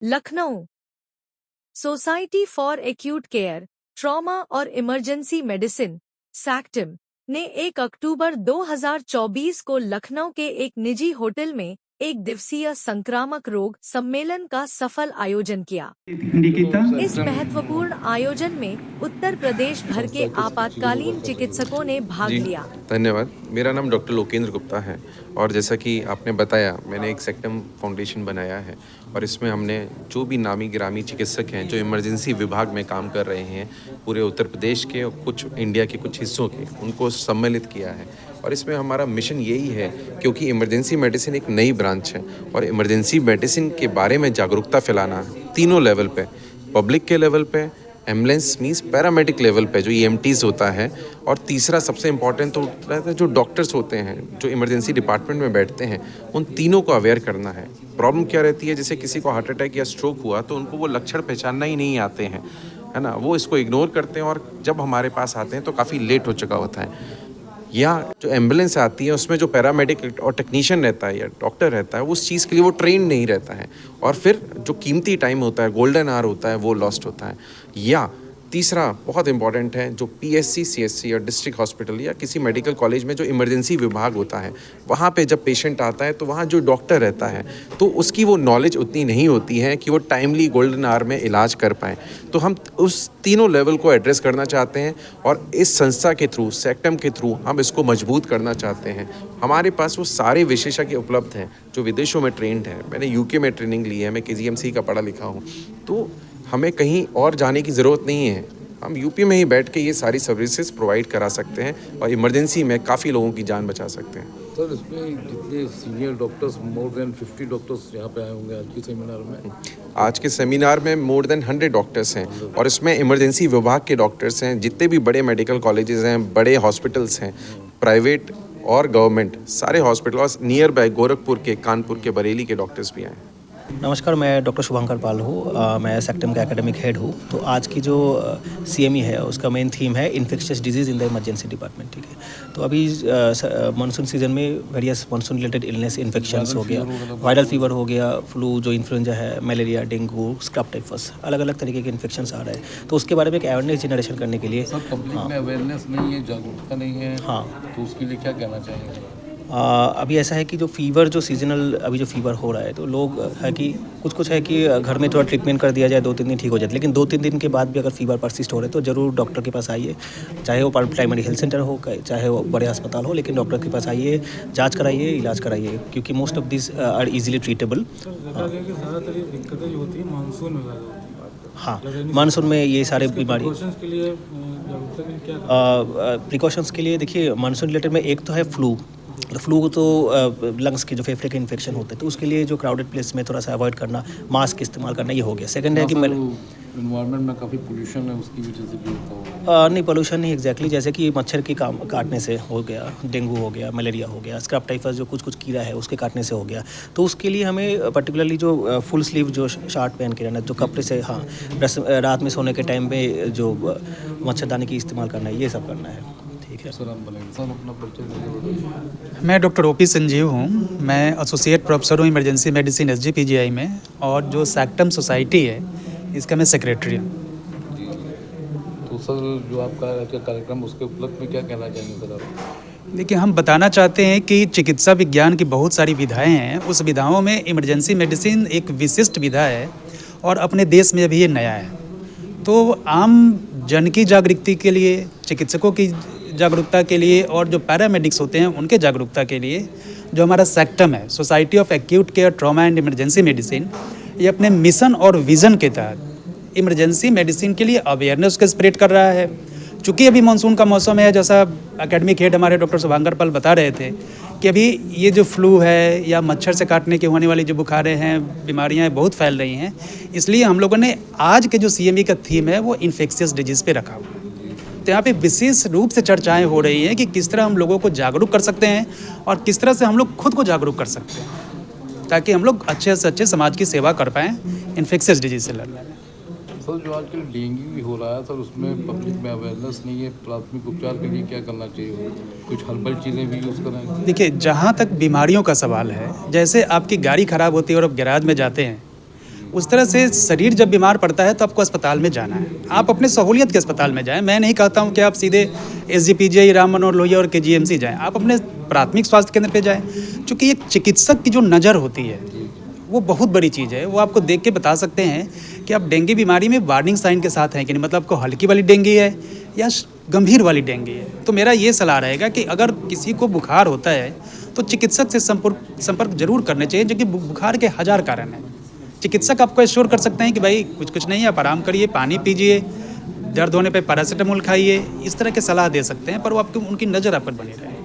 Lucknow society for acute care, trauma और emergency medicine सैक्टिम ने 1 अक्टूबर 2024 को लखनऊ के एक निजी होटल में एक दिवसीय संक्रामक रोग सम्मेलन का सफल आयोजन किया। इस महत्वपूर्ण आयोजन में उत्तर प्रदेश भर के आपातकालीन चिकित्सकों ने भाग लिया। धन्यवाद। मेरा नाम डॉक्टर लोकेंद्र गुप्ता है और जैसा कि आपने बताया, मैंने एक सेक्टम फाउंडेशन बनाया है और इसमें हमने जो भी नामी गिरामी चिकित्सक हैं जो इमरजेंसी विभाग में काम कर रहे हैं पूरे उत्तर प्रदेश के और कुछ इंडिया के कुछ हिस्सों के, उनको सम्मिलित किया है। और इसमें हमारा मिशन यही है, क्योंकि इमरजेंसी मेडिसिन एक नई ब्रांच है और इमरजेंसी मेडिसिन के बारे में जागरूकता फैलाना तीनों लेवल पे, पब्लिक के लेवल पे, एम्बुलेंस मीन्स पैरामेडिक लेवल पे जो EMTs होता है, और तीसरा सबसे इम्पॉर्टेंट तो रहता है जो डॉक्टर्स होते हैं जो इमरजेंसी डिपार्टमेंट में बैठते हैं, उन तीनों को अवेयर करना है। प्रॉब्लम क्या रहती है, जैसे किसी को हार्ट अटैक या स्ट्रोक हुआ तो उनको वो लक्षण पहचानना ही नहीं आते हैं, है ना, वो इसको इग्नोर करते हैं और जब हमारे पास आते हैं तो काफ़ी लेट हो चुका होता है। या जो एम्बुलेंस आती है उसमें जो पैरामेडिक और टेक्नीशियन रहता है या डॉक्टर रहता है, उस चीज़ के लिए वो ट्रेन नहीं रहता है और फिर जो कीमती टाइम होता है, गोल्डन आवर होता है, वो लॉस्ट होता है। या तीसरा बहुत इंपॉर्टेंट है, जो PSC CSC या डिस्ट्रिक्ट हॉस्पिटल या किसी मेडिकल कॉलेज में जो इमरजेंसी विभाग होता है, वहाँ पे जब पेशेंट आता है तो वहाँ जो डॉक्टर रहता है तो उसकी वो नॉलेज उतनी नहीं होती है कि वो टाइमली गोल्डन आवर में इलाज कर पाए। तो हम उस तीनों लेवल को एड्रेस करना चाहते हैं और इस संस्था के थ्रू, सेक्टम के थ्रू हम इसको मजबूत करना चाहते हैं। हमारे पास वो सारे विशेषज्ञ उपलब्ध हैं जो विदेशों में ट्रेंड हैं। मैंने UK में ट्रेनिंग ली है, मैं KGMC का पढ़ा लिखा हूँ, तो हमें कहीं और जाने की ज़रूरत नहीं है। हम UP में ही बैठ के ये सारी सर्विसेज प्रोवाइड करा सकते हैं और इमरजेंसी में काफ़ी लोगों की जान बचा सकते हैं। सर, इसमें जितने senior doctors, more than 50 doctors यहाँ पे आए होंगे आज के सेमिनार में। आज के सेमिनार में मोर देन 100 डॉक्टर्स हैं और इसमें इमरजेंसी विभाग के डॉक्टर्स हैं, जितने भी बड़े मेडिकल कॉलेजेस हैं, बड़े हॉस्पिटल्स हैं, प्राइवेट और गवर्नमेंट, सारे हॉस्पिटल और नियर बाय गोरखपुर के, कानपुर के, बरेली के डॉक्टर्स भी आए। नमस्कार, मैं डॉक्टर शुभंकर पाल हूँ। मैं सेक्टम का एकेडमिक हेड हूँ। तो आज की जो CME है उसका मेन थीम है infectious disease in the emergency department. ठीक है, तो अभी मानसून सीजन में various monsoon related illness infections हो गया, वायरल फीवर हो गया, फ्लू जो इन्फ्लुएंजा है, मलेरिया, डेंगू, स्क्रब टाइफस, अलग अलग तरीके के इन्फेक्शंस आ रहे हैं। तो उसके बारे में एक अवेयरनेस जनरेशन करने के लिए पब्लिक में अवेयरनेस नहीं है, जागरूकता नहीं है, हाँ, तो उसके लिए क्या कहना चाहेंगे? अभी ऐसा है कि जो फीवर, जो सीजनल अभी जो फीवर हो रहा है, तो लोग है कि कुछ है कि घर में थोड़ा ट्रीटमेंट कर दिया जाए, 2-3 दिन ठीक हो जाए। लेकिन 2-3 दिन के बाद भी अगर फीवर परसिस्ट हो रहे हैं तो ज़रूर डॉक्टर के पास आइए, चाहे वो प्राइमरी हेल्थ सेंटर हो, चाहे वो बड़े अस्पताल हो, लेकिन डॉक्टर के पास आइए, जांच कराइए, इलाज कराइए, क्योंकि most of this are easily treatable. ज़्यादातर ये दिक्कतें जो होती है मानसून में ज़्यादा होती है। हाँ, मानसून में ये सारे बीमारी प्रिकॉशंस के लिए देखिए, मानसून रिलेटेड में एक तो है फ्लू तो लंग्स की जो फेफड़े के इन्फेक्शन होते हैं, तो उसके लिए जो क्राउडेड प्लेस में थोड़ा सा अवॉइड करना, मास्क इस्तेमाल करना, ये हो गया। सेकंड है कि एनवायरनमेंट में काफ़ी पोल्यूशन है, उसकी वजह से भी होता होगा। नहीं, पोल्यूशन नहीं एग्जैक्टली, जैसे कि मच्छर की काटने से हो गया, डेंगू हो गया, मलेरिया हो गया, स्क्रब टाइफस जो कुछ कीड़ा है उसके काटने से हो गया। तो उसके लिए हमें पर्टिकुलरली जो फुल स्लीव जो शर्ट पहन के रहना, जो कपड़े से, हाँ, रात में सोने के टाइम पे जो मच्छरदानी की इस्तेमाल करना है, ये सब करना है। ठीक है सर, हम बोलेंगे सर अपना परिचय। मैं डॉक्टर OP संजीव हूँ। मैं एसोसिएट प्रोफेसर हूँ इमरजेंसी मेडिसिन SGPGI में, और जो सेक्टम सोसाइटी है इसका मैं सेक्रेटरी हूँ। तो सर, जो आपका कार्यक्रम, उसके उपलक्ष्य में क्या कहना चाहेंगे सर आप? देखिए, हम बताना चाहते हैं कि चिकित्सा विज्ञान की बहुत सारी विधाएं हैं, उस विधाओं में इमरजेंसी मेडिसिन एक विशिष्ट विधा है और अपने देश में अभी ये नया है। तो आम जन की जागरूकता के लिए, चिकित्सकों की जागरूकता के लिए और जो पैरामेडिक्स होते हैं उनके जागरूकता के लिए जो हमारा सेक्टम है, society of acute care, trauma and emergency medicine, ये अपने मिशन और विज़न के तहत इमरजेंसी मेडिसिन के लिए अवेयरनेस को स्प्रेड कर रहा है। चूँकि अभी मानसून का मौसम है, जैसा एकेडमिक हेड हमारे डॉक्टर शुभंकर पाल बता रहे थे कि अभी ये जो फ्लू है या मच्छर से काटने के होने वाली जो बुखारें हैं, बीमारियां बहुत फैल रही हैं, इसलिए हम लोगों ने आज के जो CME का थीम है वो इन्फेक्शियस डिजीज़ पे रखा हुआ। तो यहाँ पे विशेष रूप से चर्चाएं हो रही हैं कि किस तरह हम लोगों को जागरूक कर सकते हैं और किस तरह से हम लोग खुद को जागरूक कर सकते हैं, ताकि हम लोग अच्छे से अच्छे समाज की सेवा कर पाएँ इन्फेक्शियस डिजीज़ से लड़ने में। सर, जो आजकल डेंगू भी हो रहा है सर, उसमें पब्लिक में अवेयरनेस नहीं है, प्राथमिक उपचार के लिए क्या करना चाहिए? कुछ हर्बल चीज़ें भी यूज़ करें? देखिए, जहाँ तक बीमारियों का सवाल है, जैसे आपकी गाड़ी ख़राब होती है और आप गैराज में जाते हैं उस तरह से शरीर जब बीमार पड़ता है तो आपको अस्पताल में जाना है। आप अपने सहूलियत के अस्पताल में जाएं। मैं नहीं कहता हूं कि आप सीधे SGPGI, राम मनोहर लोहिया और KGMC जाएं। आप अपने प्राथमिक स्वास्थ्य केंद्र पे जाएं, क्योंकि एक चिकित्सक की जो नज़र होती है वो बहुत बड़ी चीज़ है। वो आपको देख के बता सकते हैं कि आप डेंगू बीमारी में वार्निंग साइन के साथ हैं कि नहीं, मतलब आपको हल्की वाली डेंगू है या गंभीर वाली डेंगू है। तो मेरा ये सलाह रहेगा कि अगर किसी को बुखार होता है तो चिकित्सक से संपर्क जरूर करने चाहिए, जो कि बुखार के 1000 कारण हैं। चिकित्सक आपको एश्योर कर सकते हैं कि भाई कुछ नहीं है, आप आराम करिए, पानी पीजिए, दर्द होने पे पैरासीटामोल खाइए, इस तरह के सलाह दे सकते हैं, पर वो आपकी उनकी नज़र आप पर बनी रहे।